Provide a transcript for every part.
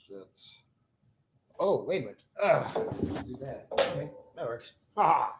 Shit. Oh, wait a minute. Do that. Okay, that works. Ah.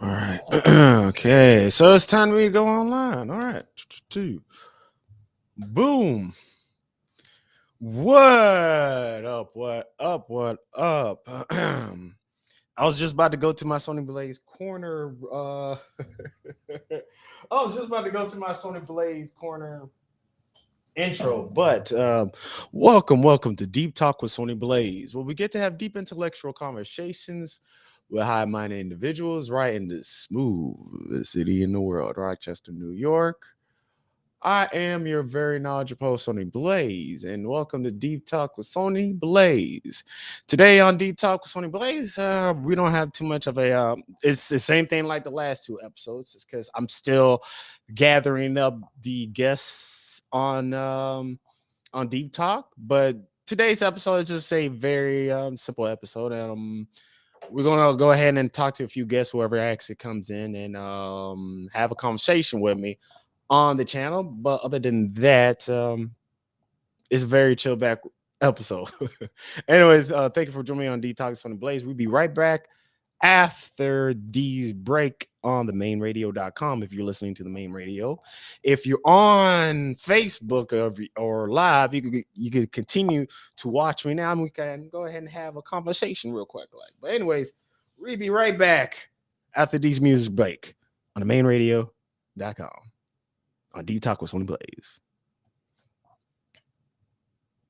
All right. Okay. So it's time we go online. All right. Two. Boom. What up? What up? What up? I was just about to go to my Sony Blaze corner. I was just about to go to my Sony Blaze corner intro, but welcome to Deep Talk with Sony Blaze, where we get to have deep intellectual conversations with high-minded individuals right in the smooth city in the world, Rochester, New York. I am your very knowledgeable host, Sony Blaze, and welcome to Deep Talk with Sony Blaze. Today on Deep Talk with Sony Blaze, we don't have too much of a. It's the same thing like the last two episodes. It's because I'm still gathering up the guests on Deep Talk, but today's episode is just a very simple episode, and we're gonna go ahead and talk to a few guests, whoever actually comes in, and have a conversation with me on the channel. But other than that, it's a very chill back episode. Anyways, thank you for joining me on Detox on the Blaze. We'll be right back after these break on the mainradio.com if you're listening to the main radio. If you're on Facebook or live, you could continue to watch me now, and we can go ahead and have a conversation real quick. But anyways, we'll be right back after these music break on the mainradio.com on Detox with Sony Blaze.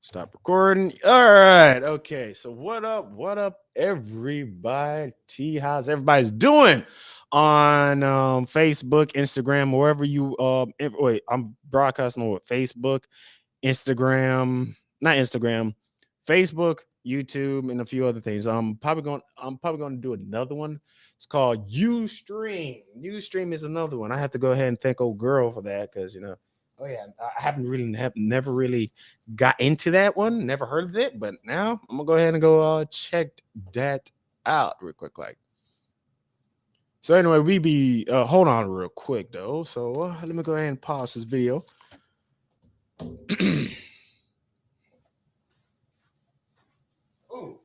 Stop recording. All right. Okay. So what up? What up, everybody? How's everybody's doing on Facebook, Instagram, wherever you wait, I'm broadcasting on Facebook, Instagram, not Instagram, Facebook, YouTube, and a few other things. I'm probably going to do another one. It's called Ustream. Ustream is another one. I have to go ahead and thank old girl for that because oh yeah, I never really got into that one, never heard of it, but now I'm gonna go ahead and go check that out real quick. So anyway, we be hold on real quick though. So let me go ahead and pause this video. Oh,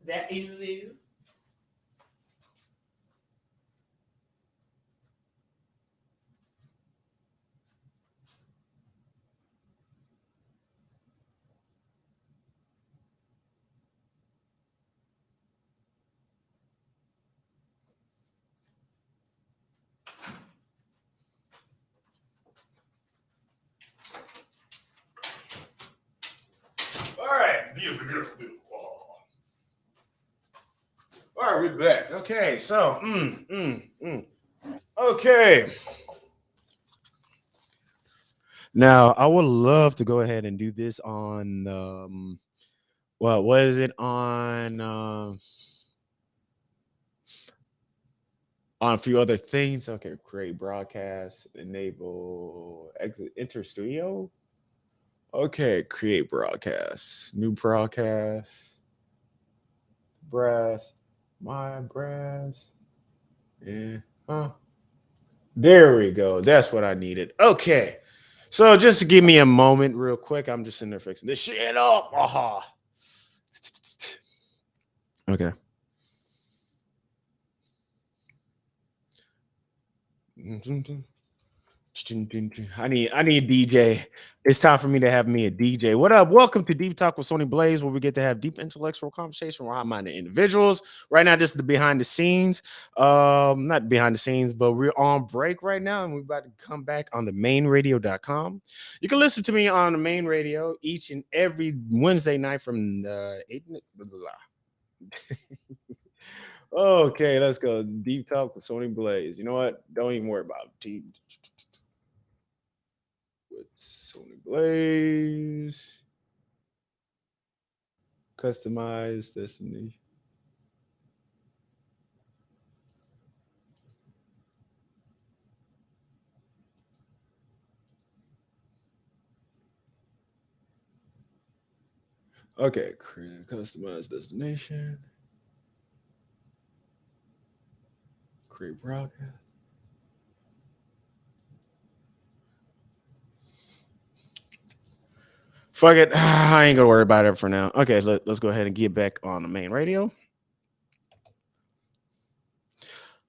that is it. All right, beautiful. All right, we're back. Okay, so okay. Now I would love to go ahead and do this on what is it on a few other things. Okay, create broadcast, enable exit enter studio. Okay, create broadcast. New broadcast. Brass. My brass. Yeah. Huh. There we go. That's what I needed. Okay. So just to give me a moment real quick, I'm just in there fixing this shit up. Aha. Okay. I need DJ. It's time for me to have me a DJ. What up? Welcome to Deep Talk with Sony Blaze, where we get to have deep intellectual conversation with high-minded individuals. Right now, this is the behind the scenes. Not behind the scenes, but we're on break right now, and we're about to come back on the mainradio.com. You can listen to me on the main radio each and every Wednesday night from 8. Blah, blah, blah. Okay, let's go. Deep Talk with Sony Blaze. You know what? Don't even worry about it. With Sony Blaze. Customize destination. Okay, customize destination. Create broadcast. Fuck it. I ain't gonna worry about it for now. Okay, let's go ahead and get back on the main radio.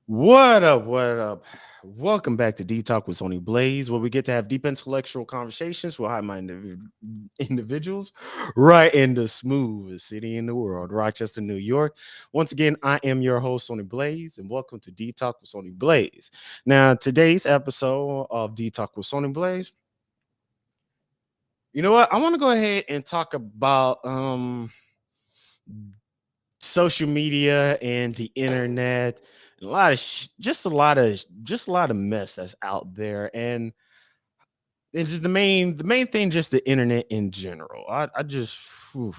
What up? What up? Welcome back to Deep Talk with Sony Blaze, where we get to have deep intellectual conversations with high-minded individuals right in the smoothest city in the world, Rochester, New York. Once again, I am your host, Sony Blaze, and welcome to Deep Talk with Sony Blaze. Now, today's episode of Deep Talk with Sony Blaze, you know what? I want to go ahead and talk about social media and the internet, and a lot of just a lot of mess that's out there, and it's just the main thing, just the internet in general. I just whew,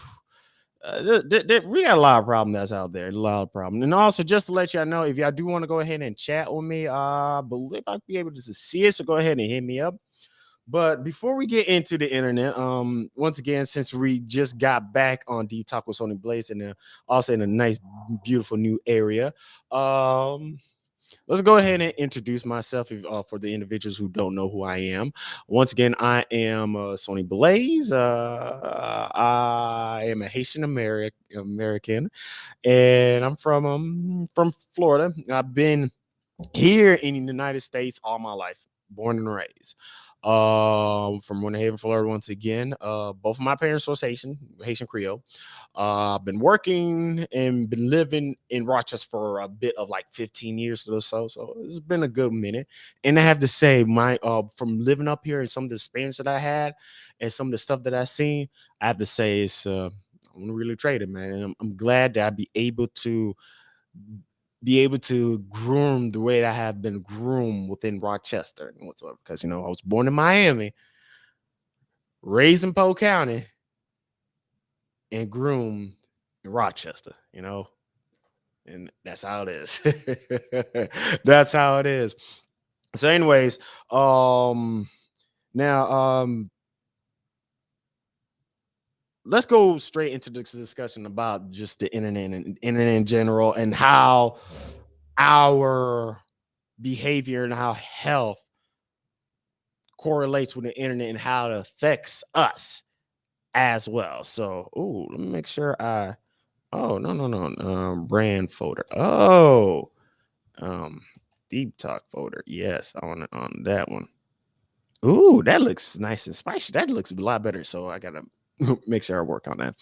we got a lot of problem that's out there, a lot of problem. And also, just to let y'all know, if y'all do want to go ahead and chat with me, I believe I'll be able to see it, so go ahead and hit me up. But before we get into the internet, once again, since we just got back on Deep Talk with Sony Blaze, and also in a nice, beautiful new area, let's go ahead and introduce myself for the individuals who don't know who I am. Once again, I am Sony Blaze. I am a Haitian American, and I'm from Florida. I've been here in the United States all my life, born and raised. From Winter Haven, Florida. Once again, both of my parents were Haitian Creole. I've been working and been living in Rochester for a bit of like 15 years or so it's been a good minute. And I have to say, my from living up here and some of the experience that I had and some of the stuff that I seen, I have to say it's I'm really traded, man. And I'm glad that I'd be able to groom the way that I have been groomed within Rochester and whatsoever. Because I was born in Miami, raised in Polk County, and groomed in Rochester. And that's how it is. That's how it is. So, anyways, now let's go straight into this discussion about just the internet and internet in general, and how our behavior and how health correlates with the internet and how it affects us as well. So, let me make sure no, brand folder. Um, deep talk folder. Yes, on that one. Ooh, that looks nice and spicy. That looks a lot better. So I gotta make sure I work on that.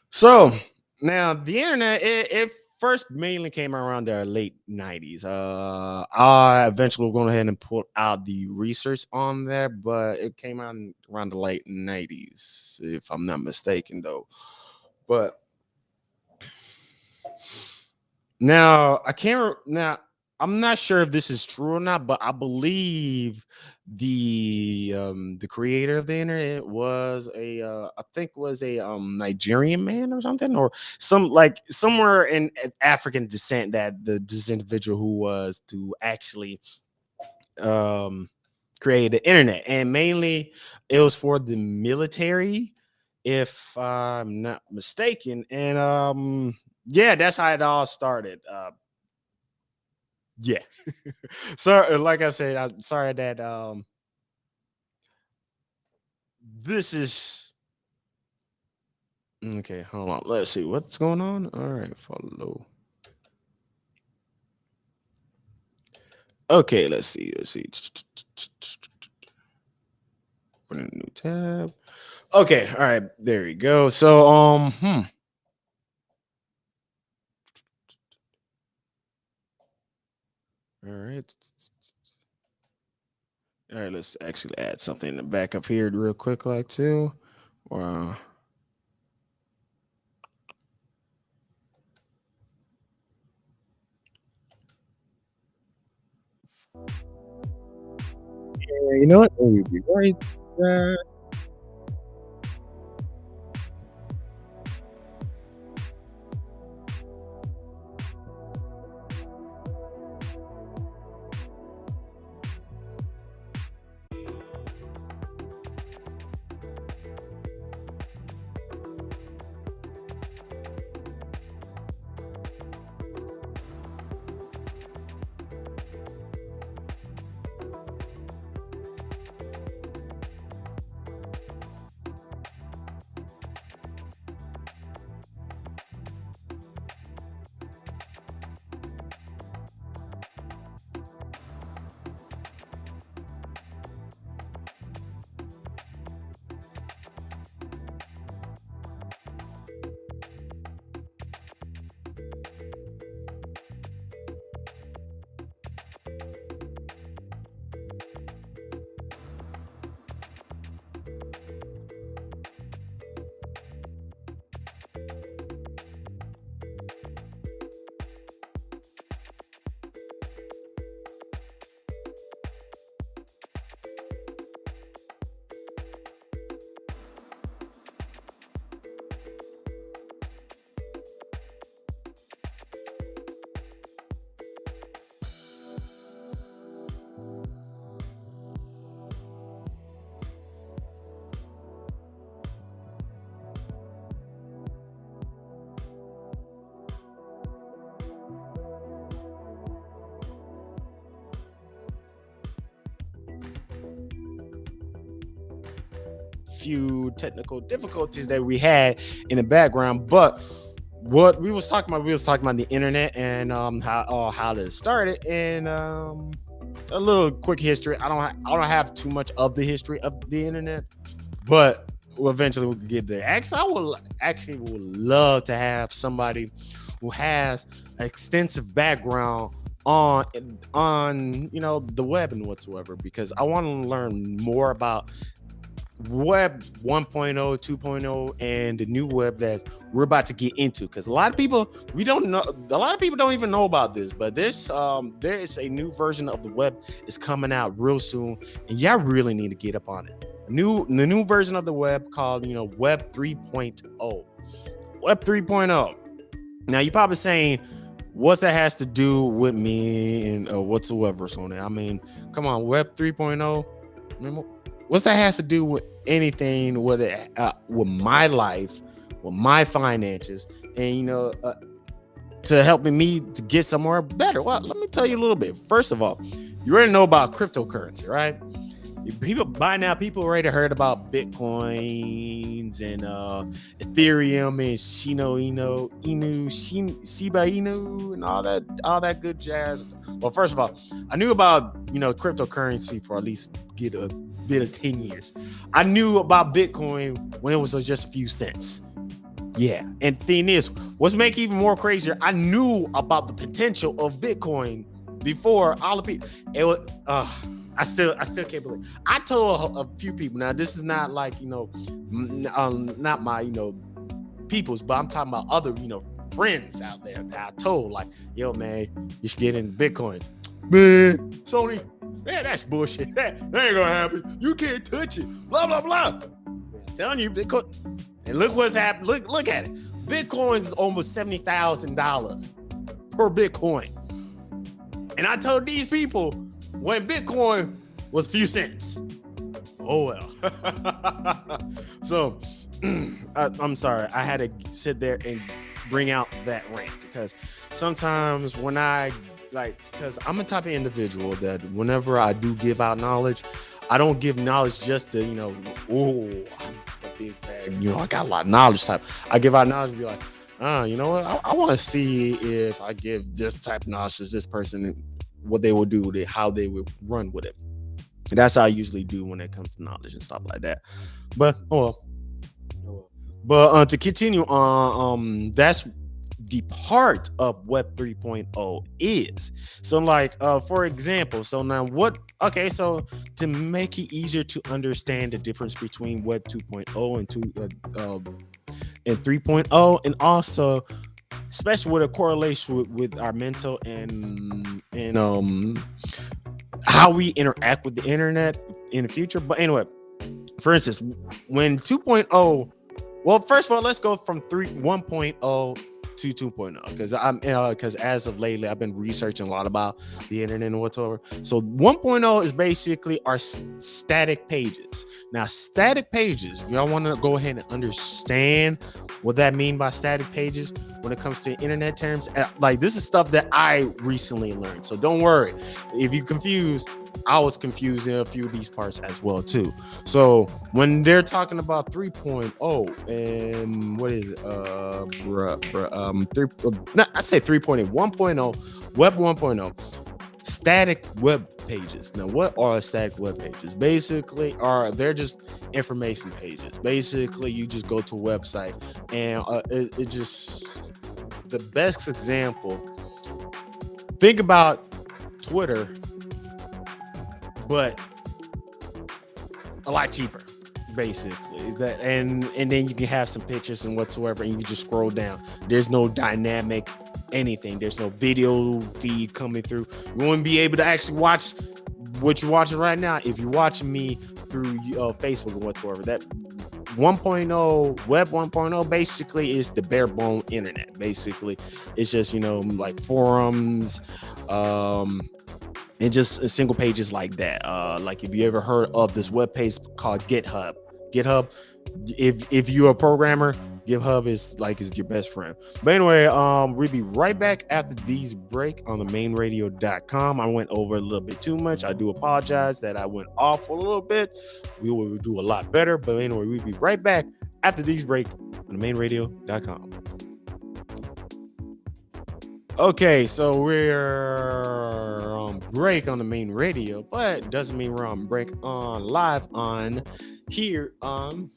So now the internet, it first mainly came around the late 90s. I eventually went ahead and put out the research on that, but it came out around the late 90s, if I'm not mistaken, though. But now I can't. Now I'm not sure if this is true or not, but I believe the creator of the internet was I think was a Nigerian man or something, or somewhere in African descent, that this individual who was to actually um created the internet, and mainly it was for the military, if I'm not mistaken. And yeah, that's how it all started. Yeah. So like I said, I'm sorry that this is okay. Hold on, let's see what's going on. All right, follow. Okay, let's see. Put in a new tab. Okay, all right, there we go. So all right. All right, let's actually add something in the back up here real quick, like too. Or yeah, you know what? We'll be right back. Few technical difficulties that we had in the background, but what we was talking about the internet and how it started, and a little quick history. I don't have too much of the history of the internet, but eventually we'll get there. Actually would love to have somebody who has an extensive background on the web and whatsoever, because I want to learn more about web 1.0, 2.0, and the new web that we're about to get into, because a lot of people don't even know about this, but there is a new version of the web is coming out real soon, and y'all really need to get up on it. The new version of the web called web 3.0. Web 3.0. Now you're probably saying, what's that has to do with me and whatsoever, Sony? I mean, come on, web 3.0. I mean, what's that has to do with anything with my life, with my finances, and to helping me to get somewhere better? Well, let me tell you a little bit. First of all, you already know about cryptocurrency, right? People already heard about Bitcoins and Ethereum and Shiba Inu and all that good jazz. Well, first of all, I knew about cryptocurrency for at least get a bit of 10 years. I knew about Bitcoin when it was just a few cents. Yeah, and the thing is, what's making even more crazier, I knew about the potential of Bitcoin before all the people. It was I still can't believe. I told a few people. Now this is not like not my peoples, but I'm talking about other friends out there that I told, like, yo man, you should get into Bitcoins. Man, Sony, man, that's bullshit. That ain't gonna happen. You can't touch it. Blah blah blah. I'm telling you, Bitcoin. And look what's happened. Look at it. Bitcoin is almost $70,000 per Bitcoin. And I told these people, when Bitcoin was a few cents. Oh well. So I'm sorry, I had to sit there and bring out that rant because sometimes when because I'm a type of individual that whenever I do give out knowledge, I don't give knowledge just to, oh, I'm a big bag, I got a lot of knowledge type. I give out knowledge and be like, you know what? I want to see if I give this type of knowledge to this person, what they will do with it, how they would run with it. That's how I usually do when it comes to knowledge and stuff like that. But to continue on, that's the part of Web 3.0 is. So, like, for example, so now so to make it easier to understand the difference between Web 2.0 and 3.0, and also especially with a correlation with our mental and how we interact with the internet in the future. But anyway, for instance, when 2.0, well, first of all, let's go from 1.0 to 2.0 because as of lately I've been researching a lot about the internet and whatsoever. So 1.0 is basically our static pages. Now, static pages, if y'all want to go ahead and understand what that mean by static pages when it comes to internet terms, like this is stuff that I recently learned. So don't worry if you're confused. I was confused in a few of these parts as well too. So when they're talking about 3.0 and what is it? I say 3.0, 1.0, Web 1.0, static web pages. Now, what are static web pages? Basically, they're just information pages. Basically, you just go to a website and it just, the best example, think about Twitter, but a lot cheaper, basically. That and then you can have some pictures and whatsoever, and you can just scroll down. There's no dynamic anything. There's no video feed coming through. You won't be able to actually watch what you're watching right now if you're watching me through Facebook or whatsoever. That 1.0, Web 1.0 basically is the bare bone internet. Basically, it's just like forums, and just single pages like that. Like if you ever heard of this web page called GitHub. If you're a programmer, GitHub is your best friend. But anyway, we'll be right back after these break on the mainradio.com. I went over a little bit too much. I do apologize that I went off a little bit. We will do a lot better. But anyway, we'll be right back after these break on the mainradio.com. Okay, so we're on break on the main radio, but doesn't mean we're on break on live on here on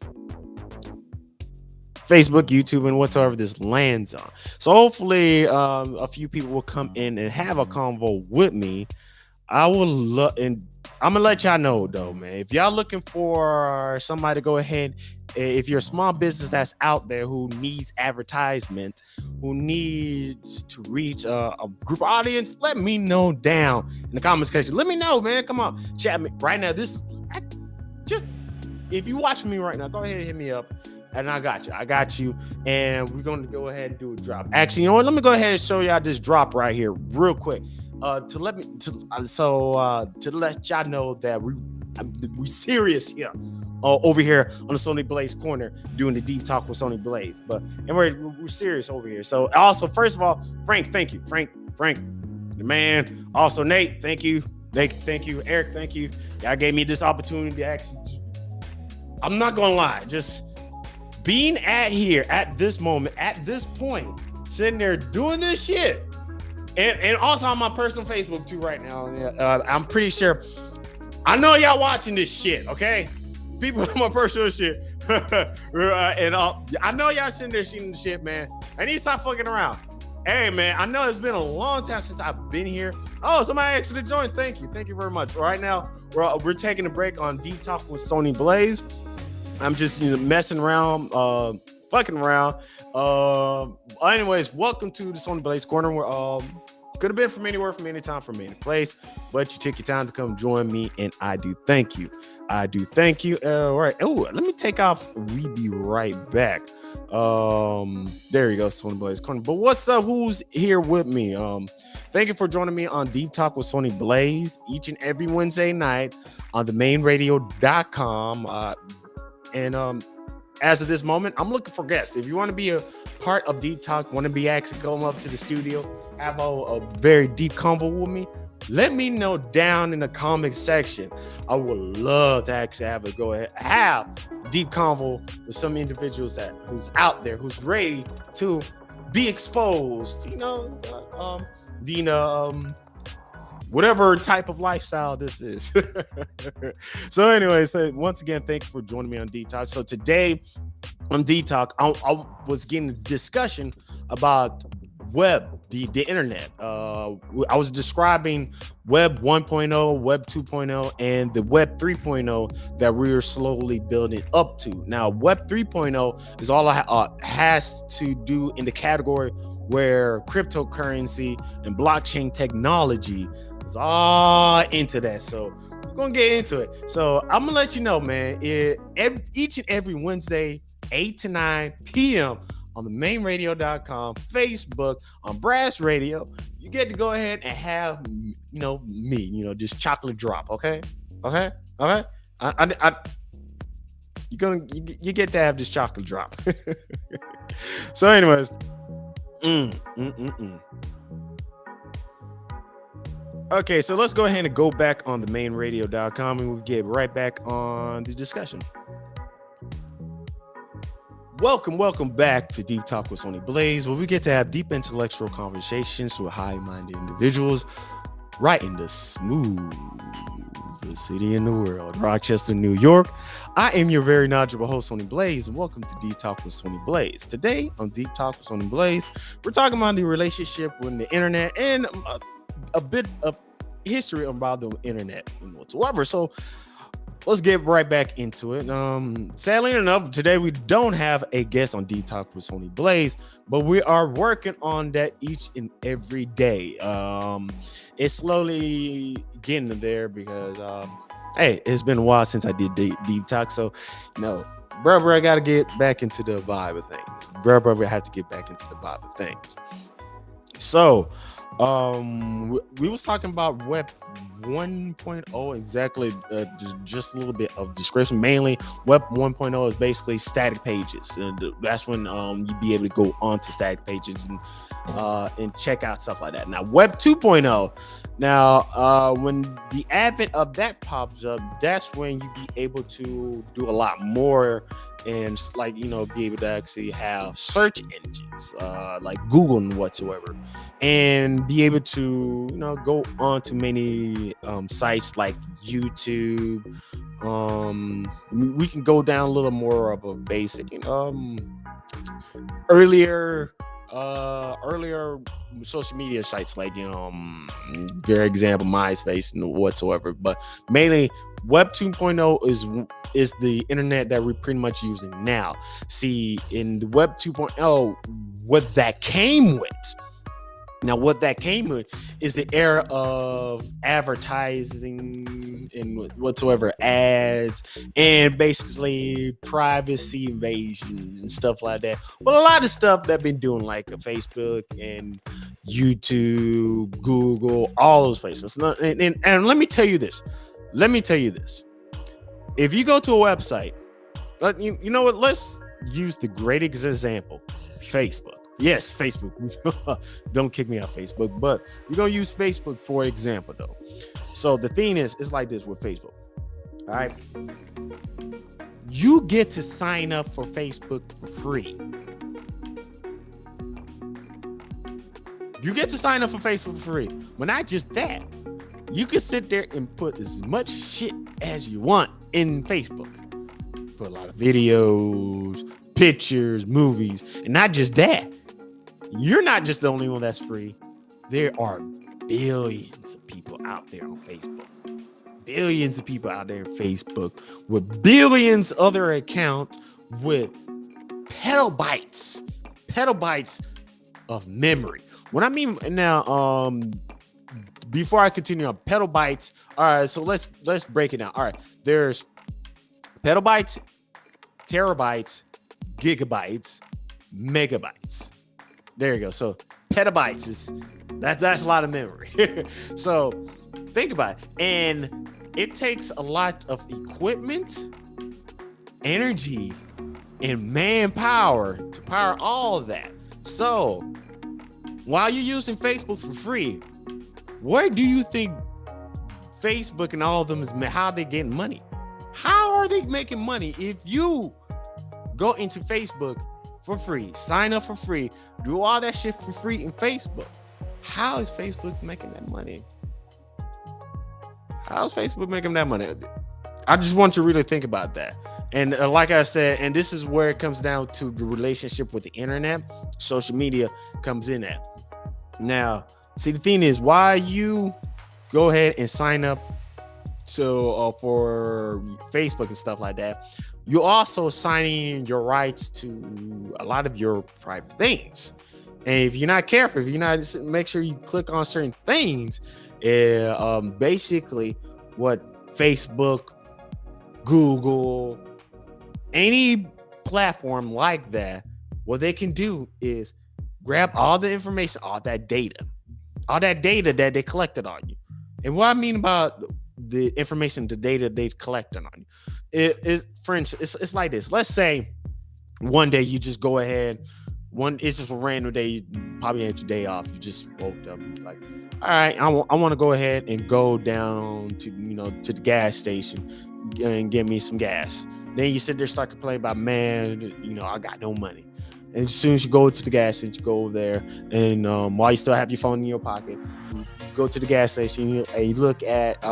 Facebook, YouTube, and whatsoever this lands on. So hopefully a few people will come in and have a convo with me. I will and I'm gonna let y'all know though, man. If y'all looking for somebody to go ahead, if you're a small business that's out there who needs advertisement, who needs to reach a group audience, let me know down in the comment section. Let me know, man. Come on, chat me right now. If you watch me right now, go ahead and hit me up. And I got you. And we're going to go ahead and do a drop. Actually, you know what? Let me go ahead and show y'all this drop right here real quick. To let y'all know that we serious here over here on the Sony Blaze corner doing the deep talk with Sony Blaze. And we're serious over here. So also, first of all, Frank, thank you. Frank, the man. Also, Nate, thank you. Thank you. Eric, thank you. Y'all gave me this opportunity to actually, I'm not going to lie, just being at this moment, at this point, sitting there doing this shit, and also on my personal Facebook too right now. I'm pretty sure, I know y'all watching this shit, okay? People on my personal shit, and I know y'all sitting there seeing the shit, man. I need to stop fucking around. Hey, man, I know it's been a long time since I've been here. Oh, somebody actually joined. Thank you very much. Right now, we're taking a break on Deep Talk with Sony Blaze. I'm just messing around, fucking around. Anyways, welcome to the Sony Blaze Corner. Where could have been from anywhere, from any time, from any place, but you took your time to come join me, and I do thank you. All right. Oh, let me take off. We be right back. There you go, Sony Blaze Corner. But what's up? Who's here with me? Thank you for joining me on Deep Talk with Sony Blaze each and every Wednesday night on the mainradio.com. And as of this moment, I'm looking for guests. If you want to be a part of Deep Talk, want to be actually come up to the studio, have a very deep convo with me, let me know down in the comment section. I would love to actually have deep convo with some individuals who's out there, who's ready to be exposed. Whatever type of lifestyle this is. So anyways, once again, thank you for joining me on Deep Talk. So today on Deep Talk, I was getting a discussion about web, the internet. I was describing web 1.0, web 2.0, and the web 3.0 that we are slowly building up to. Now, web 3.0 is all has to do in the category where cryptocurrency and blockchain technology is all into that. So we're gonna get into it. So I'm gonna let you know, man, each and every Wednesday, 8 to 9 p.m. on the mainradio.com, Facebook, on Brass Radio, you get to go ahead and have, me, just chocolate drop, okay? Okay? All right? You get to have this chocolate drop. So anyways, Okay, so let's go ahead and go back on the mainradio.com and we'll get right back on the discussion. Welcome back to Deep Talk with Sony Blaze, where we get to have deep intellectual conversations with high-minded individuals right in the smoothest city in the world, Rochester, New York. I am your very knowledgeable host, Sony Blaze, and welcome to Deep Talk with Sony Blaze. Today on Deep Talk with Sony Blaze, we're talking about the relationship with the internet and a bit of history about the internet and whatsoever. So let's get right back into it. Sadly enough, today we don't have a guest on Deep Talk with Sony Blaze, but we are working on that each and every day. It's slowly getting there because, hey, it's been a while since I did Deep Talk. So, brother, I got to get back into the vibe of things. Brother, I have to get back into the vibe of things. So, we was talking about web 1.0 exactly, just a little bit of description. Mainly web 1.0 is basically static pages, and that's when you'd be able to go onto static pages and check out stuff like that. Now web 2.0, when the advent of that pops up, that's when you be able to do a lot more and be able to actually have search engines like Google and whatsoever, and be able to go on to many sites like YouTube. We can go down a little more of a basic earlier social media sites like for example MySpace and whatsoever. But mainly web 2.0 is the internet that we're pretty much using now. See, in the web 2.0, what that came with is the era of advertising and whatsoever, ads, and basically privacy invasions and stuff like that. Well, a lot of stuff that been doing like Facebook and YouTube, Google, all those places. And let me tell you this. If you go to a website, you know what? Let's use the greatest example, Facebook. Yes, Facebook. Don't kick me out, Facebook. But we're going to use Facebook for example, though. So the thing is, it's like this with Facebook. All right. You get to sign up for Facebook for free. But not just that. You can sit there and put as much shit as you want in Facebook. Put a lot of videos, pictures, movies, and not just that. You're not just the only one that's free. There are billions of people out there on Facebook. With billions other accounts with petabytes of memory. What I mean now, before I continue on petabytes, all right, so let's break it down. All right, there's petabytes, terabytes, gigabytes, megabytes. There you go. So petabytes is that's a lot of memory. So think about it. And it takes a lot of equipment, energy, and manpower to power all of that. So while you're using Facebook for free, where do you think Facebook and all of them how they getting money? How are they making money if you go into Facebook for free, sign up for free, do all that shit for free in Facebook? How is Facebook making that money? How's Facebook making that money? I just want you to really think about that. And like I said, and this is where it comes down to the relationship with the internet, social media comes in at. Now, see, the thing is, why you go ahead and sign up for Facebook and stuff like that, you're also signing your rights to a lot of your private things. And if you're not careful, if you're not, make sure you click on certain things. Basically, what Facebook, Google, any platform like that, what they can do is grab all the information, all that data that they collected on you. And what I mean about the information, the data they collected on you, is, for instance, it's like this. Let's say one day you just go ahead, it's just a random day, you probably had your day off, you just woke up, it's like, all right, I want to go ahead and go down to the gas station and get me some gas. Then you sit there, start complaining about, man, I got no money. And as soon as you go to the gas station, you go over there, and while you still have your phone in your pocket, you go to the gas station and you look at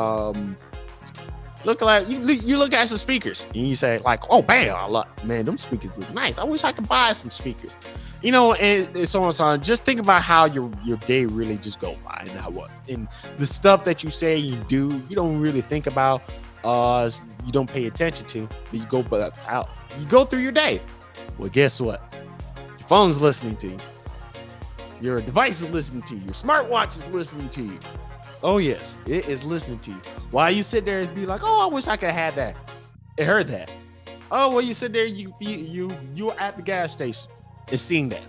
you look at some speakers, and you say like, oh man, them speakers look nice. I wish I could buy some speakers, and so on and so on. Just think about how your day really just go by, and the stuff that you say you do, you don't really think about, you don't pay attention to, but you go through your day. Well, guess what? Your phone's listening to you. Your device is listening to you. Your smartwatch is listening to you. Oh yes, it is listening to you. While you sit there and be like, oh, I wish I could have that. It heard that. Oh, well, you sit there, you're at the gas station and seeing that.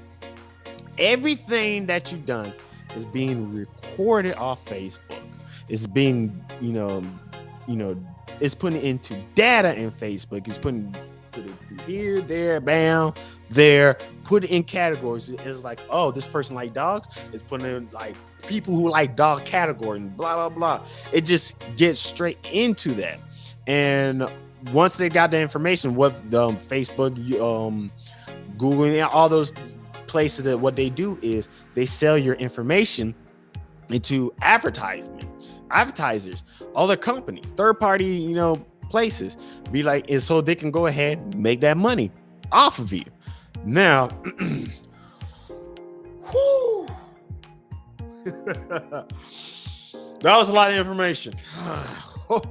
Everything that you've done is being recorded off Facebook. It's being, it's putting into data in Facebook. It's put it through here, there, bam, there, put it in categories. It's like, oh, this person like dogs, is putting in like people who like dog category and blah blah blah. It just gets straight into that. And once they got the information, what the Facebook, Google, and all those places, that what they do is they sell your information into advertisers, other companies, third party, places, be like, and so they can go ahead and make that money off of you. Now, that was a lot of information. That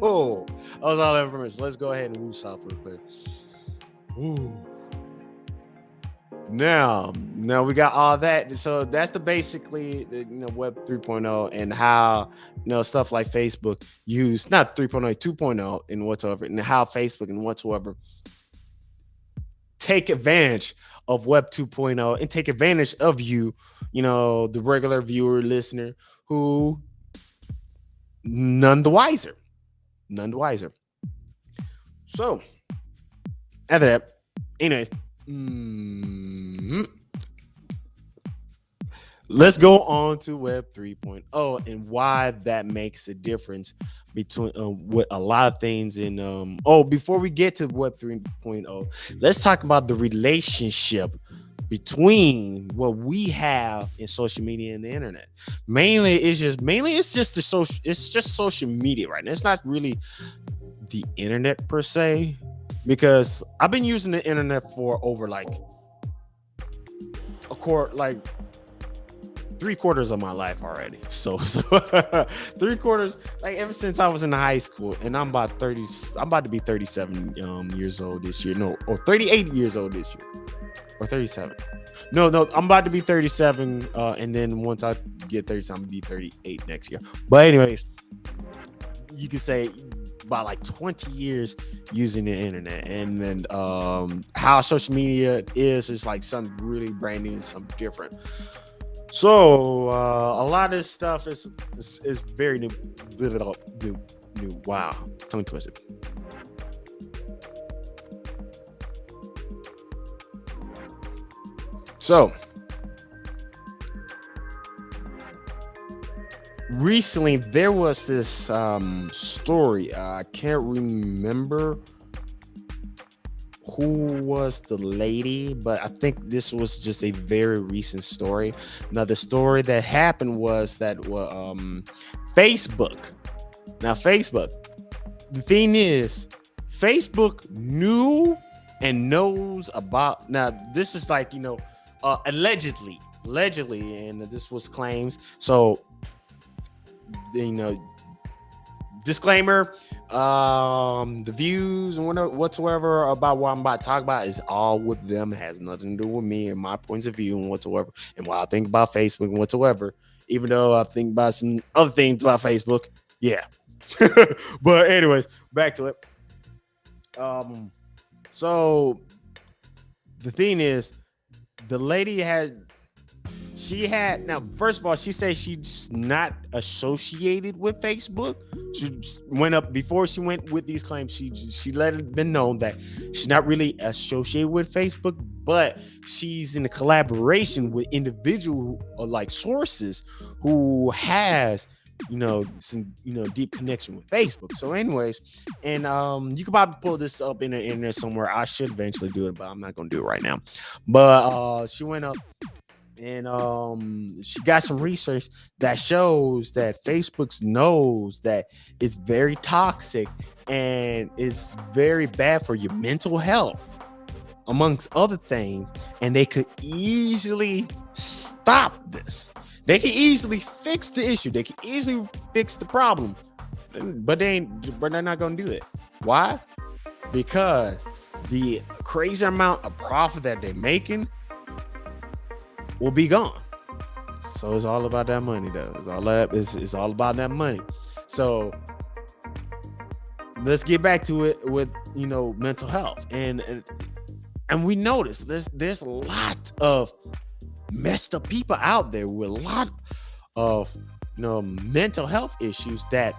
was a lot of information. Let's go ahead and move south real quick. Now we got all that. So that's basically Web 3.0 and how stuff like Facebook use not 3.0, 2.0 and whatsoever, and how Facebook and whatsoever take advantage of Web 2.0 and take advantage of you, the regular viewer, listener, who none the wiser. So after that, anyways, let's go on to Web 3.0 and why that makes a difference between with a lot of things. And before we get to Web 3.0, let's talk about the relationship between what we have in social media and the internet. Mainly it's just social media right now. It's not really the internet per se, because I've been using the internet for over like three-quarters of my life already. So 3/4, like ever since I was in high school, and I'm about to be 37 years old this year. No, or 38 years old this year. Or 37. No, I'm about to be 37, and then once I get 37, I'm gonna be 38 next year. But anyways, you can say about like 20 years using the internet, and then how social media is like something really brand new and something different. So a lot of this stuff is very new. Wow, tongue twisted. So recently there was this story. I can't remember who was the lady, but I think this was just a very recent story. Now, the story that happened was that Facebook. Now, Facebook. The thing is, Facebook knew and knows about. Now, this is like, allegedly, and this was claims. So, disclaimer, the views and whatsoever about what I'm about to talk about is all with them. It has nothing to do with me and my points of view and whatsoever, and what I think about Facebook and whatsoever, even though I think about some other things about Facebook. Yeah. But anyways, back to it. So the thing is, the lady now, first of all, she said she's not associated with Facebook. She went up before she went with these claims. She let it be known that she's not really associated with Facebook, but she's in a collaboration with individual like sources who has some deep connection with Facebook. So anyways, and you can probably pull this up in there somewhere. I should eventually do it, but I'm not gonna do it right now. But she went up and she got some research that shows that Facebook knows that it's very toxic and is very bad for your mental health, amongst other things, and they could easily stop this. They can easily fix the issue. They can easily fix the problem, but they're not gonna do it. Why? Because the crazy amount of profit that they're making will be gone. So it's all about that money, though. It's all about that money. So let's get back to it with mental health, and we notice there's a lot of messed up people out there with a lot of mental health issues that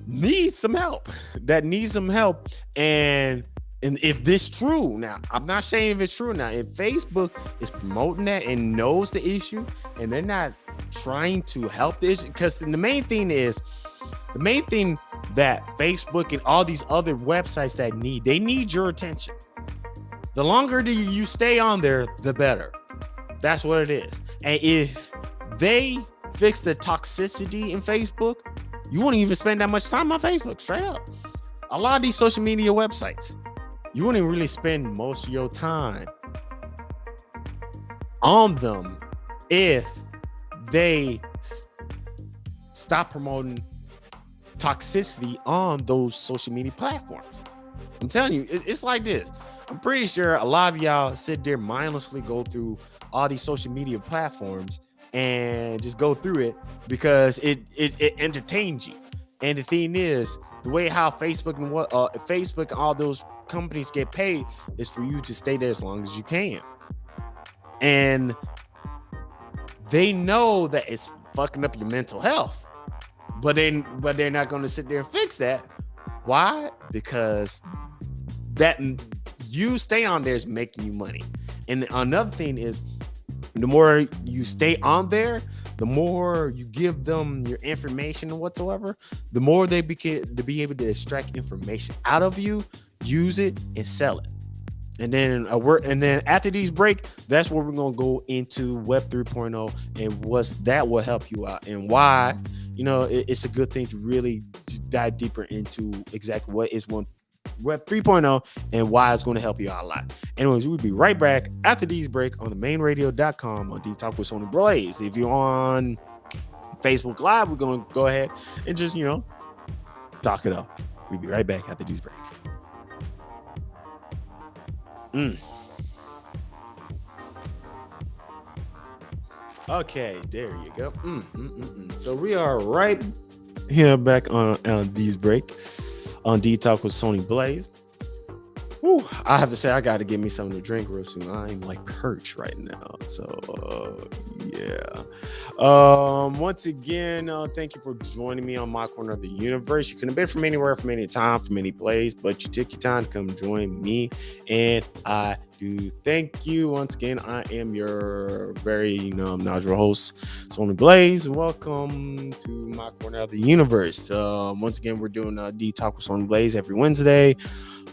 need some help. And if this true, now I'm not saying if it's true. Now, if Facebook is promoting that and knows the issue and they're not trying to help the issue, because the main thing that Facebook and all these other websites they need your attention. The longer you stay on there, the better. That's what it is. And if they fix the toxicity in Facebook, you won't even spend that much time on Facebook, straight up. A lot of these social media websites, you wouldn't really spend most of your time on them if they stop promoting toxicity on those social media platforms. I'm telling you, it's like this. I'm pretty sure a lot of y'all sit there mindlessly go through all these social media platforms and just go through it because it entertains you. And the thing is, the way how Facebook and all those companies get paid is for you to stay there as long as you can. And they know that it's fucking up your mental health, but they're not going to sit there and fix that. Why? Because that you stay on there is making you money. And another thing is, the more you stay on there, the more you give them your information whatsoever, the more they be able to extract information out of you, use it, and sell it. And then after these break, that's where we're gonna go into Web 3.0 and that will help you out, and why it's a good thing to really dive deeper into exactly what is Web 3.0 and why it's going to help you out a lot. Anyways, we'll be right back after these break on themainradio.com on Deep Talk with Sony Blaze. If you're on Facebook Live, we're going to go ahead and just talk it up. We'll be right back after these break. Okay, there you go. So we are right here back on these break on D Talk with Sony Blaze. Whew, I have to say, I got to get me something to drink real soon. I'm like perch right now. So, yeah. Once again, thank you for joining me on my corner of the universe. You could have been from anywhere, from any time, from any place, but you took your time to come join me. And I do thank you. Once again, I am your very knowledgeable host, Sony Blaze. Welcome to my corner of the universe. Once again, we're doing D Talk with Sony Blaze every Wednesday.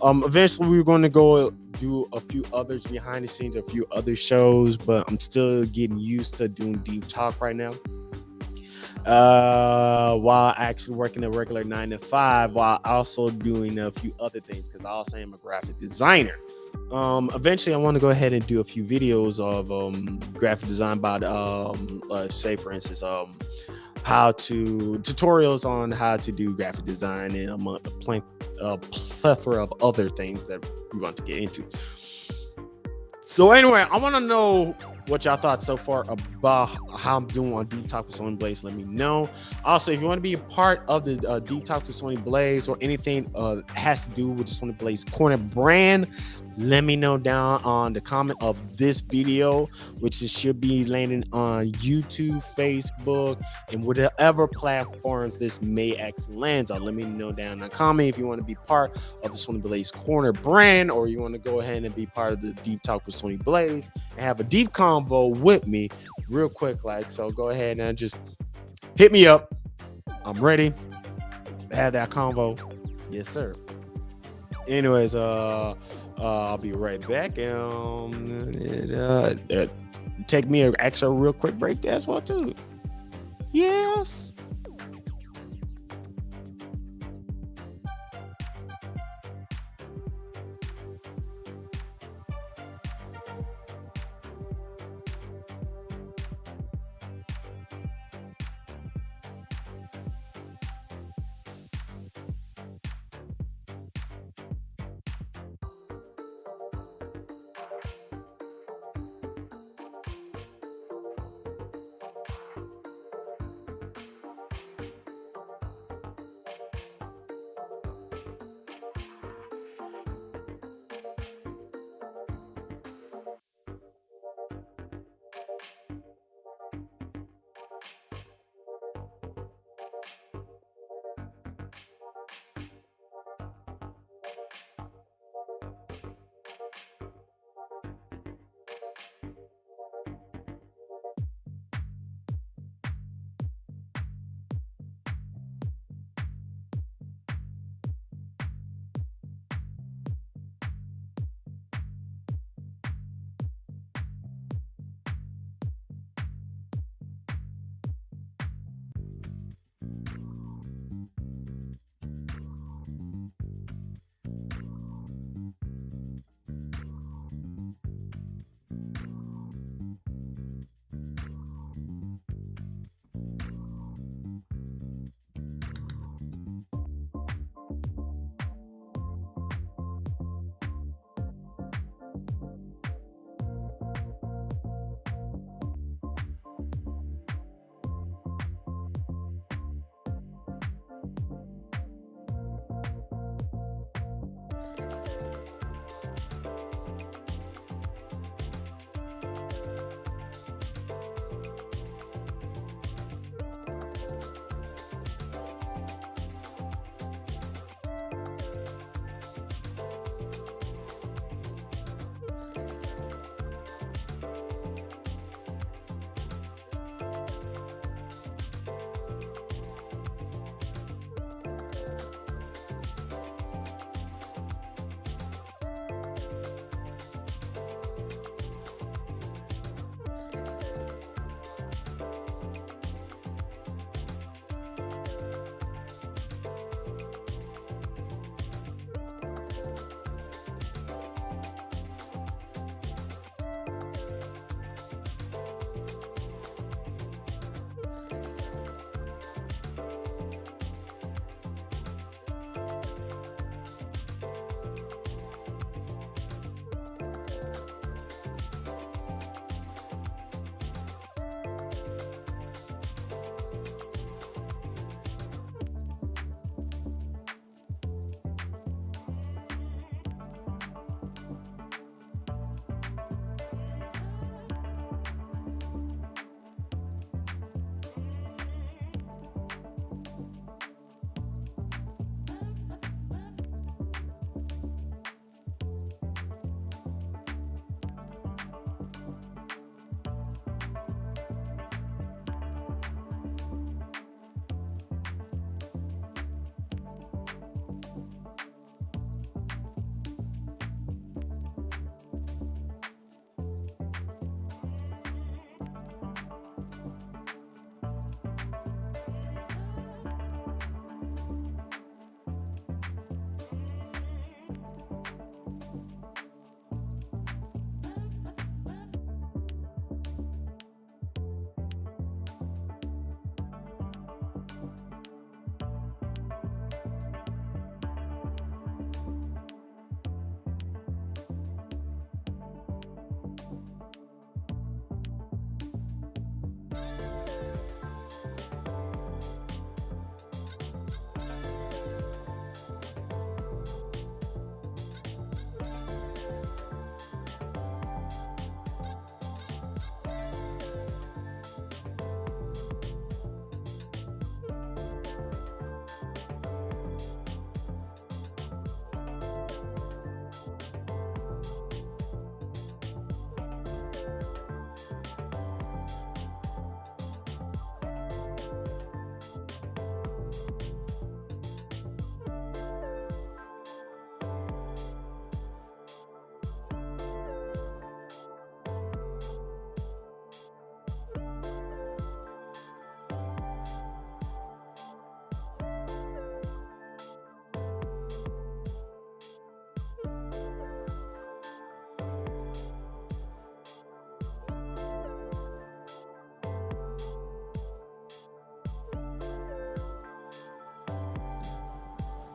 Eventually we're going to go do a few others behind the scenes, a few other shows, but I'm still getting used to doing deep talk right now. While actually working a regular 9 to 5, while also doing a few other things, because I also am a graphic designer. Eventually I want to go ahead and do a few videos of graphic design about say for instance tutorials on how to do graphic design, and a plethora of other things that we want to get into. So anyway, I want to know what y'all thought so far about how I'm doing on Deep Talk with Sony Blaze. Let me know. Also, if you want to be a part of the Deep Talk with Sony Blaze, or anything has to do with the Sony Blaze Corner brand, let me know down on the comment of this video, which should be landing on YouTube, Facebook, and whatever platforms this may actually lands on. Let me know down in the comment if you want to be part of the Sony Blaze Corner brand, or you want to go ahead and be part of the Deep Talk with Sony Blaze and have a deep convo with me real quick. So go ahead and just hit me up. I'm ready to have that convo. Yes, sir. Anyways, I'll be right back. Take me a real quick break there as well too. Yes.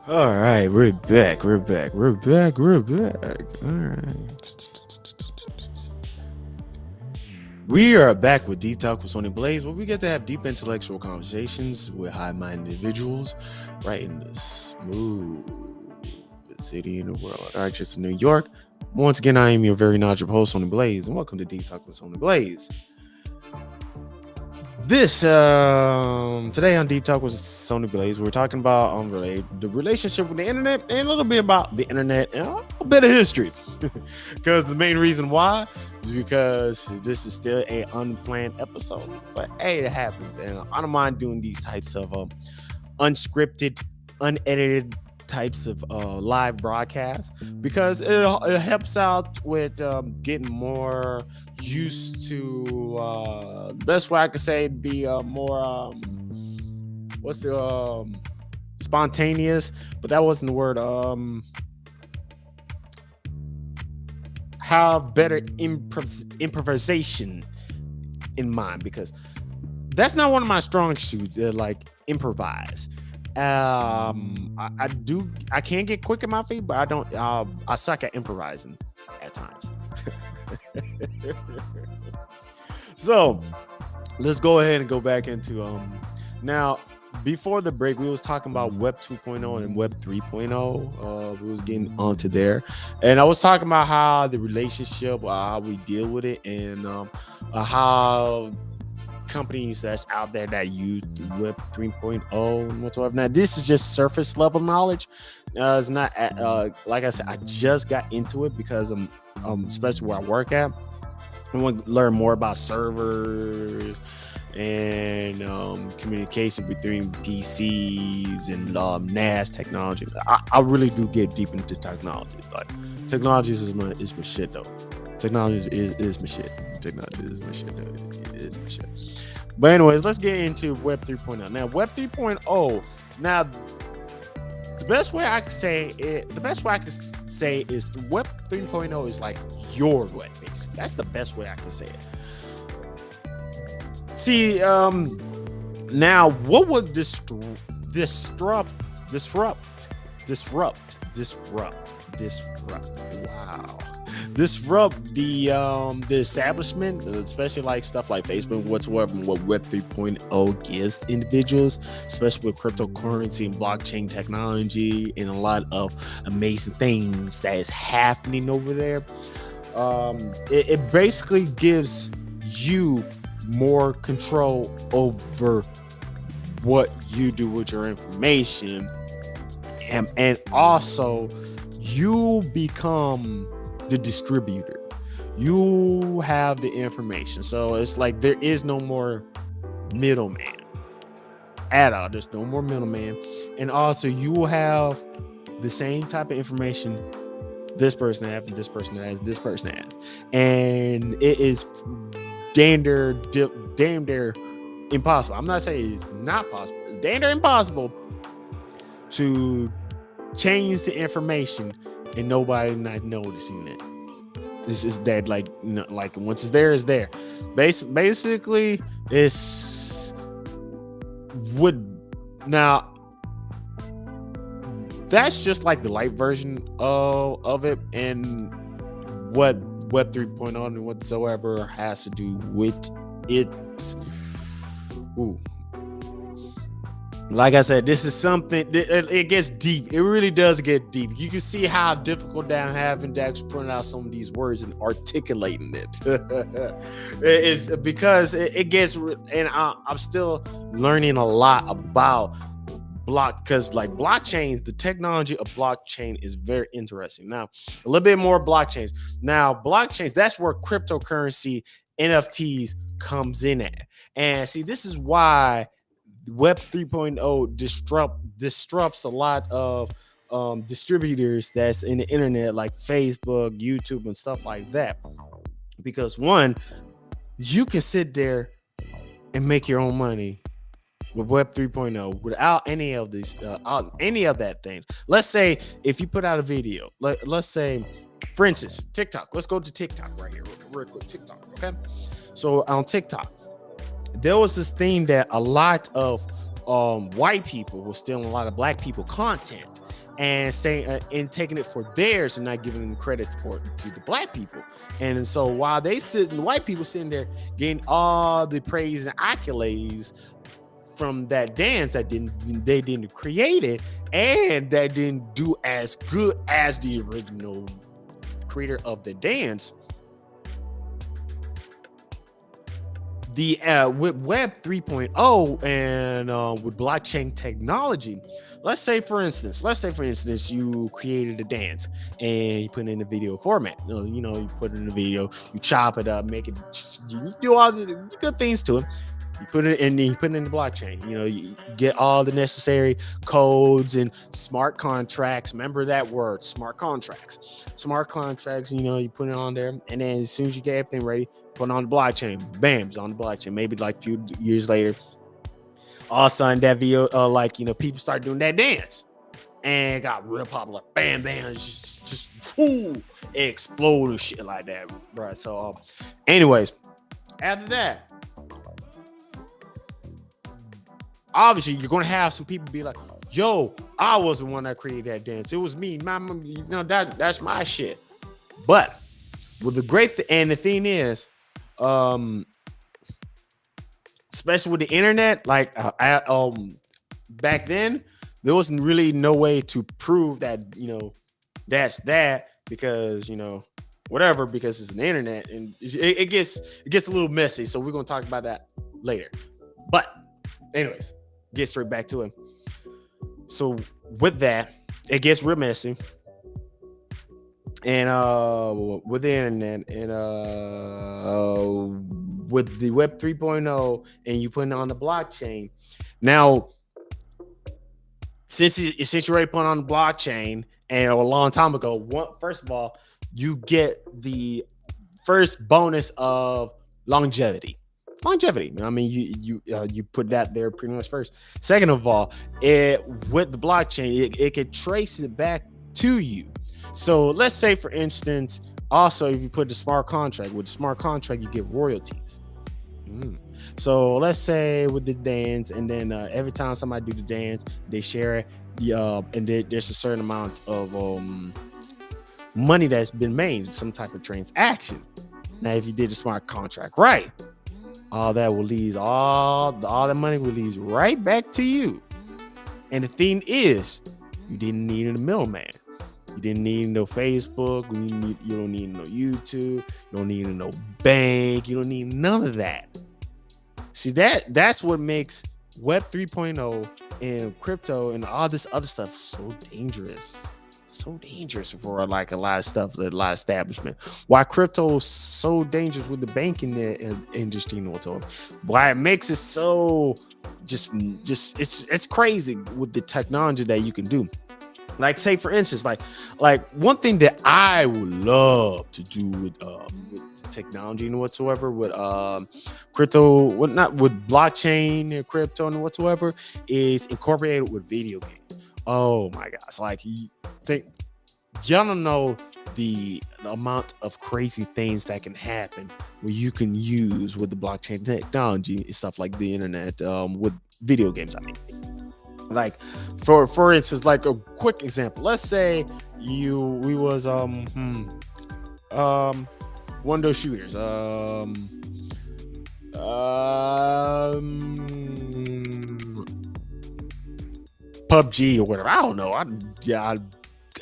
All right, we're back. We're back. We're back. We're back. All right. We are back with Deep Talk with Sony Blaze, where we get to have deep intellectual conversations with high-minded individuals right in the smooth city in the world. All right, just in New York. Once again, I am your very knowledgeable host, Sony Blaze, and welcome to Deep Talk with Sony Blaze. This today on Deep Talk with Sony Blaze, we're talking about the relationship with the internet and a little bit about the internet and a bit of history. Because the main reason why is because this is still an unplanned episode, but hey, it happens, and I don't mind doing these types of unscripted, unedited types of live broadcasts because it helps out with getting more used to the best way I could say it'd be more what's the spontaneous, but that wasn't the word. Have better improvisation in mind, because that's not one of my strong suits. Like improvise. I can't get quick in my feet, but I suck at improvising at times. So let's go ahead and go back into now. Before the break, we was talking about Web 2.0 and Web 3.0. We was getting onto there, and I was talking about how the relationship, how we deal with it, and how companies that's out there that use Web 3.0 and whatsoever. Now, this is just surface level knowledge. It's not like I said, I just got into it because especially where I work at, I want to learn more about servers and communication between PCs and NAS technology. I really do get deep into technology. Like technology is my shit though. Technology is my shit. Technology is my shit though. It is my shit. But anyways, let's get into Web 3.0. Now, Web 3.0. Now, the best way I could say is the Web 3.0 is like your web, basically. That's the best way I can say it. See, now what would disrupt? Wow. Disrupt the establishment, especially like stuff like Facebook, whatsoever, and what Web 3.0 gives individuals, especially with cryptocurrency and blockchain technology and a lot of amazing things that is happening over there. It basically gives you more control over what you do with your information, and also you become the distributor. You have the information, so it's like there is no more middleman at all. There's no more middleman, and also you will have the same type of information this person has, and this person has, this person has, and it is damn near impossible. I'm not saying it's not possible. It's damn near impossible to change the information and nobody not noticing it. This is that, like, you know, like once it's there, it's there. Basically, it's now. That's just like the light version of it, and what Web 3.0 and whatsoever has to do with it. Ooh. Like I said, this is something it gets deep. It really does get deep. You can see how difficult I'm having to actually print out some of these words and articulating it. It's because it gets, and I'm still learning a lot about because like blockchains, the technology of blockchain is very interesting. Now, a little bit more blockchains. Now, blockchains, that's where cryptocurrency, NFTs comes in at. And see, this is why Web 3.0 disrupts a lot of distributors that's in the internet, like Facebook, YouTube, and stuff like that. Because one, you can sit there and make your own money with Web 3.0 without any of these, any of that thing. Let's say if you put out a video, let's say, for instance, TikTok. Let's go to TikTok right here, real quick. TikTok, okay? So on TikTok, there was this thing that a lot of white people were stealing a lot of black people content, and saying and taking it for theirs and not giving them credit for it to the black people. And so while the white people sitting there getting all the praise and accolades from that dance they didn't create it, and that didn't do as good as the original creator of the dance. The with Web 3.0 and with blockchain technology, let's say for instance you created a dance and you put it in a video format. You put it in a video, you chop it up, make it, you do all the good things to it. You put it in the blockchain. You get all the necessary codes and smart contracts. Remember that word, smart contracts. Smart contracts, you put it on there, and then as soon as you get everything ready, put it on the blockchain. Bam, it's on the blockchain. Maybe like a few years later, all of a sudden that video, people start doing that dance, and it got real popular. Bam, bam, it's just it exploded and shit like that, right? So, anyways, after that, obviously you're gonna have some people be like, "Yo, I was the one that created that dance. It was me, that's my shit." But with the the thing is, especially with the internet, back then there wasn't really no way to prove that that's that, because whatever, because it's an internet, and it gets a little messy. So we're gonna talk about that later. But anyways, get straight back to it. So with that, it gets real messy. And with the internet and with the Web 3.0 and you putting it on the blockchain. Now, since you're already put on the blockchain and a long time ago, first of all, you get the first bonus of longevity. I mean, you put that there pretty much first. Second of all, with the blockchain, it can trace it back to you. So let's say, for instance, also if you put the smart contract, with the smart contract, you get royalties. So let's say with the dance, and then every time somebody do the dance, they share it. And there's a certain amount of money that's been made, some type of transaction. Now, if you did the smart contract right, all that will lead, all the money will lead right back to you. And the thing is, you didn't need a middleman. You didn't need no Facebook. You don't need no YouTube. You don't need no bank. You don't need none of that. See, that's what makes Web 3.0 and crypto and all this other stuff so dangerous. So dangerous for a lot of stuff, a lot of establishment. Why crypto is so dangerous with the banking industry and whatsoever. Why it makes it so just it's crazy with the technology that you can do. Like, say for instance, like one thing that I would love to do with technology and whatsoever, with crypto, not with blockchain and crypto and whatsoever, is incorporated with video games. Oh my gosh, y'all don't know the amount of crazy things that can happen where you can use with the blockchain technology and stuff like the internet, with video games. I mean, like for instance, like a quick example, let's say we was one of those shooters, PUBG or whatever. I don't know. I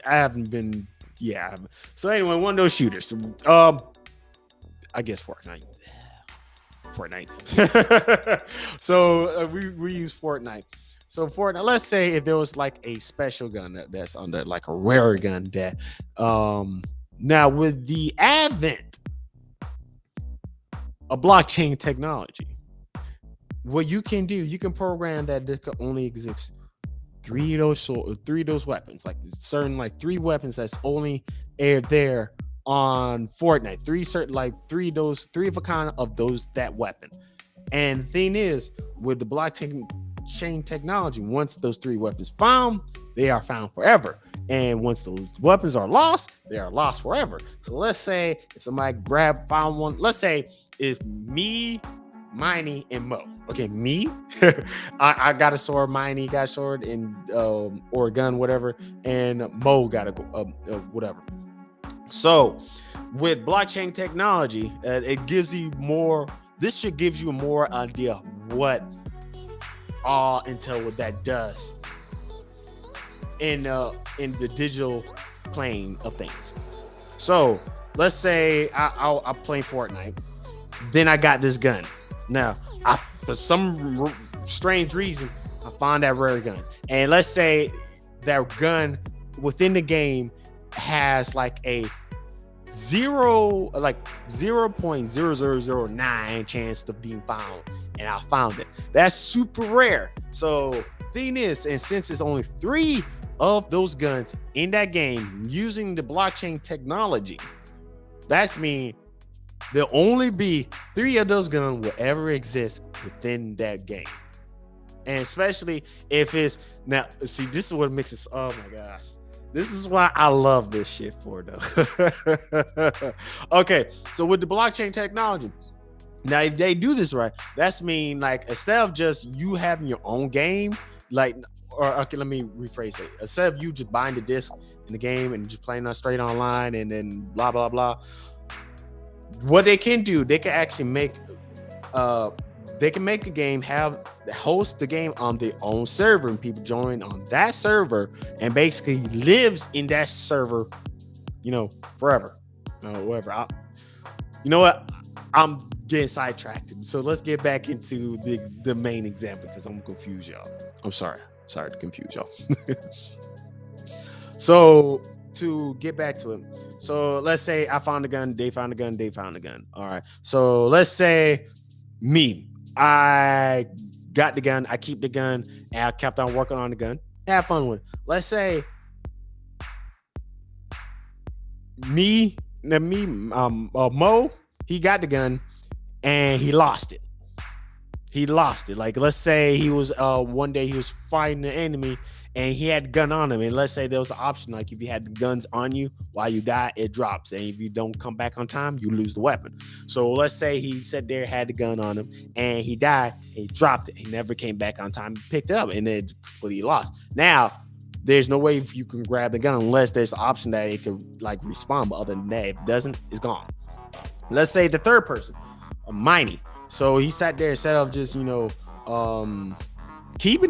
haven't been. Yeah. So anyway, one of those shooters. I guess Fortnite. So we use Fortnite. So Fortnite. Let's say if there was like a special gun that's under, like a rare gun that. Now with the advent of blockchain technology, what you can do, you can program that there could only exist three of those weapons, like certain, like 3 weapons that's only there on Fortnite. Three of a kind of that weapon. And the thing is, with the blockchain technology, once those 3 weapons found, they are found forever. And once those weapons are lost, they are lost forever. So let's say if somebody found one, let's say if me, Miney, and Mo. Okay, me, I got a sword. Miney got a sword, and or a gun, whatever. And Mo got a whatever. So, with blockchain technology, it gives you more. This should gives you more idea what all Intel what that does in the digital plane of things. So let's say I'm playing Fortnite, then I got this gun. Now, for some strange reason, I found that rare gun, and let's say that gun within the game has like a 0.0009 chance of being found, and I found it. That's super rare. So thing is, and since it's only 3 of those guns in that game using the blockchain technology, that's mean there'll only be 3 of those guns will ever exist within that game. And especially if it's now, see, this is what makes it. Oh my gosh, this is why I love this shit for though. Okay, so with the blockchain technology, now if they do this right, that's mean like instead of just you having your own game, like, or okay, let me rephrase it. Instead of you just buying the disc in the game and just playing on straight online and then blah blah blah, what they can do, they can actually make the game, host the game on their own server, and people join on that server and basically lives in that server, forever. Whatever. You know what? I'm getting sidetracked. So let's get back into the main example because I'm gonna confuse y'all. I'm sorry to confuse y'all. So to get back to it, so let's say I found a gun, they found a gun, they found a gun. All right. So let's say I got the gun, I keep the gun, and I kept on working on the gun. Have fun with it. Let's say Mo, he got the gun and he lost it. Like, let's say he was one day he was fighting an enemy and he had a gun on him, and let's say there was an option, like if you had the guns on you while you die, it drops, and if you don't come back on time, you lose the weapon. So let's say he sat there, had the gun on him, and he died, he dropped it, he never came back on time, picked it up, and then completely lost. Now there's no way if you can grab the gun unless there's an option that it could like respawn, but other than that, if it doesn't, it's gone. Let's say the third person, Miney. So he sat there, instead of just keeping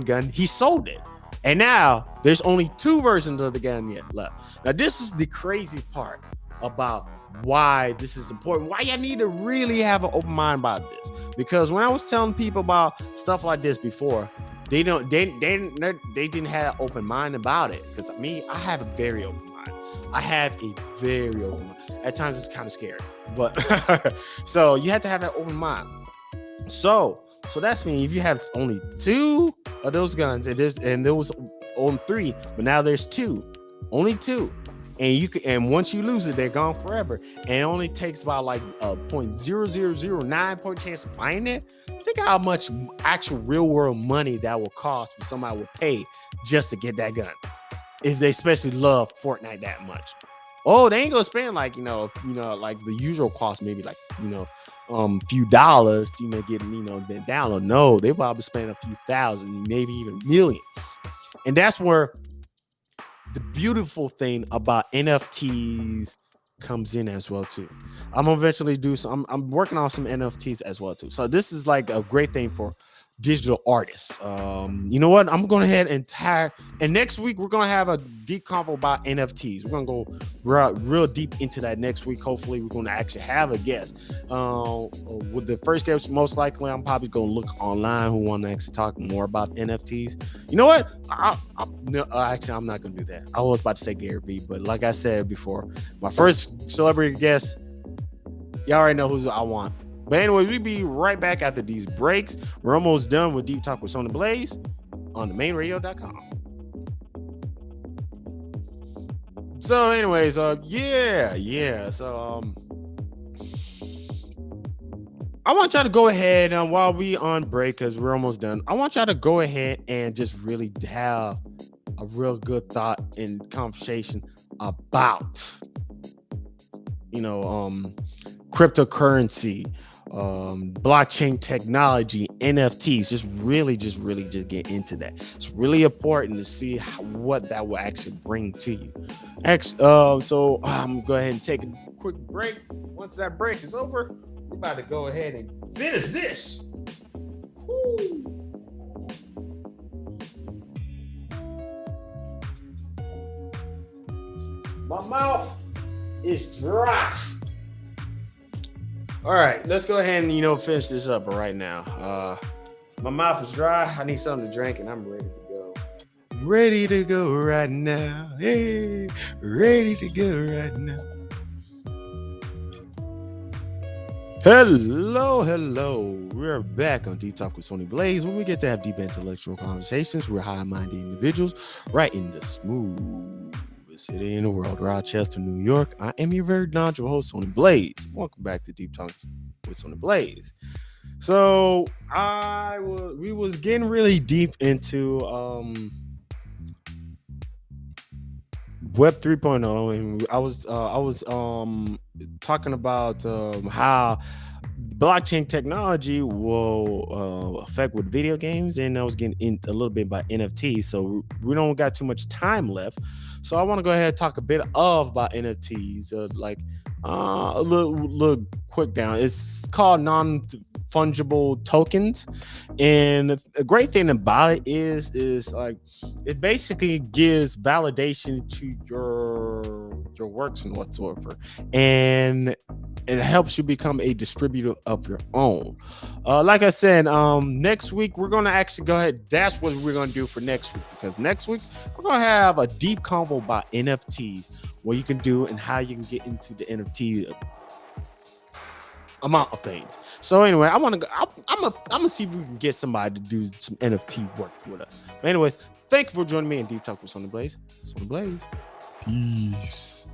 the gun, he sold it. And now there's only 2 versions of the gun yet left. Now, this is the crazy part about why this is important, why you need to really have an open mind about this. Because when I was telling people about stuff like this before, they didn't have an open mind about it. Because I have a very open mind. At times it's kind of scary, but so you have to have an open mind. So that's mean if you have only 2 of those guns, and there was only 3, but now there's 2, only 2, and once you lose it, they're gone forever. And it only takes about like a 0.0009 point chance of finding it. Think how much actual real world money that will cost for somebody would pay just to get that gun, if they especially love Fortnite that much. Oh, they ain't gonna spend like like the usual cost, maybe like few dollars to get then download. No, they probably spend a few thousand, maybe even million. And that's where the beautiful thing about NFTs comes in as well too. I'm gonna eventually do some. I'm working on some NFTs as well too. So this is like a great thing for digital artists. You know what? I'm going ahead and next week we're going to have a deep convo about NFTs. We're going to go real deep into that next week. Hopefully we're going to actually have a guest. With the first guest, most likely I'm probably going to look online who want to actually talk more about NFTs. You know what? Actually, I'm not going to do that. I was about to say Gary Vee, but like I said before, my first celebrity guest, y'all already know who I want. But anyway, we'll be right back after these breaks. We're almost done with Deep Talk with Sony Blaze on themainradio.com. So anyways, So I want y'all to go ahead and while we on break, because we're almost done, I want y'all to go ahead and just really have a real good thought and conversation about cryptocurrency, blockchain technology, NFTs. Just really get into that. It's really important to see what that will actually bring to you. So I'm gonna go ahead and take a quick break. Once that break is over, we're about to go ahead and finish this. Woo. My mouth is dry. All right, let's go ahead and finish this up right now. My mouth is dry. I need something to drink, and I'm ready to go. Ready to go right now. Hey, ready to go right now. Hello. We're back on Deep Talk with Sony Blaze, where we get to have deep intellectual conversations with high-minded individuals right in the smooth city in the world, Rochester, New York. I am your very knowledgeable host, Sony Blaze. Welcome back to Deep Talk with Sony Blaze. So we was getting really deep into Web 3.0, and I was talking about how blockchain technology will affect with video games, and I was getting in a little bit about NFTs. So we don't got too much time left. So I want to go ahead and talk a bit about NFTs, a little quick down. It's called non-fungible tokens, and the great thing about it is like it basically gives validation to your works and whatsoever, and it helps you become a distributor of your own. Like I said, next week we're gonna actually go ahead. That's what we're gonna do for next week, because next week we're gonna have a deep convo about NFTs, what you can do and how you can get into the NFT amount of things. So anyway, I'm gonna see if we can get somebody to do some NFT work with us. But anyways, thank you for joining me in Deep Talk with Sony Blaze. Sony Blaze. Peace.